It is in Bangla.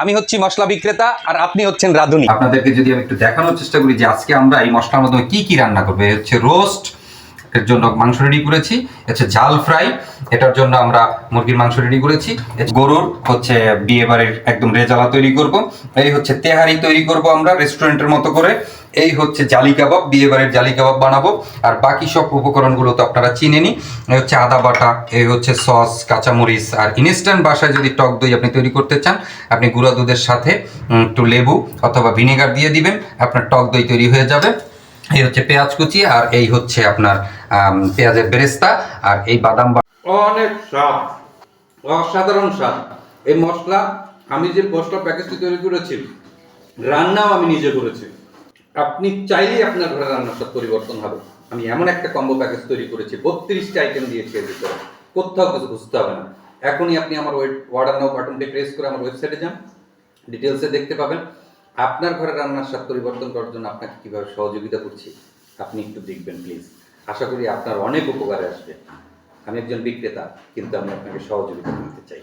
আমি হচ্ছি মশলা বিক্রেতা আর আপনি হচ্ছেন রাঁধুনি। আপনাদেরকে যদি আমি একটু দেখানোর চেষ্টা করি যে আজকে আমরা এই মশলার মাধ্যমে কি কি রান্না করবো। এই হচ্ছে রোস্ট, এর জন্য মাংস রেডি করেছি। হচ্ছে ঝাল ফ্রাই, এটার জন্য আমরা মুরগির মাংস রেডি করেছি। গরুর হচ্ছে বিয়ে বাড়ির একদম রেজালা তৈরি করব। এই হচ্ছে তেহারি তৈরি করব আমরা রেস্টুরেন্টের মতো করে। এই হচ্ছে জালি কাবাব, বিয়ে বাড়ির জালি কাবাব বানাবো। আর বাকি সব উপকরণগুলো তো আপনারা চিনেনি। এই হচ্ছে আদা বাটা, এই হচ্ছে সস, কাঁচামরিচ। আর ইনস্ট্যান্ট বাসায় যদি টক দই আপনি তৈরি করতে চান, আপনি গুঁড়া দুধের সাথে একটু লেবু অথবা ভিনেগার দিয়ে দিবেন, আপনার টক দই তৈরি হয়ে যাবে। এই হচ্ছে পেঁয়াজ কুচি, আর এই হচ্ছে আপনার পেঁয়াজের বেরেস্তা, আর এই বাদাম। অনেক স্বাদ, অসাধারণ স্বাদ। এই মশলা, আমি যে মশলা প্যাকেজটি তৈরি করেছি, রান্নাও আমি নিজে করেছি। আপনি চাইলেই আপনার ঘরে রান্নার স্বাদ পরিবর্তন হবে। আমি এমন একটা কম্বো প্যাকেজ তৈরি করেছি, 32টা আইটেম দিয়েছি এর ভিতরে, কোথাও কিছু বুঝতে হবে না। এখনই আপনি আমার অর্ডার নাও বাটনটি প্রেস করে আমার ওয়েবসাইটে যান, ডিটেলসে দেখতে পাবেন। আপনার ঘরে রান্নার স্বাদ পরিবর্তন করার জন্য আপনাকে কীভাবে সহযোগিতা করছি আপনি একটু দেখবেন প্লিজ। আশা করি আপনার অনেক উপকারে আসবে। আমি একজন বিক্রেতা, কিন্তু আমি আপনাকে সহযোগিতা করতে চাই।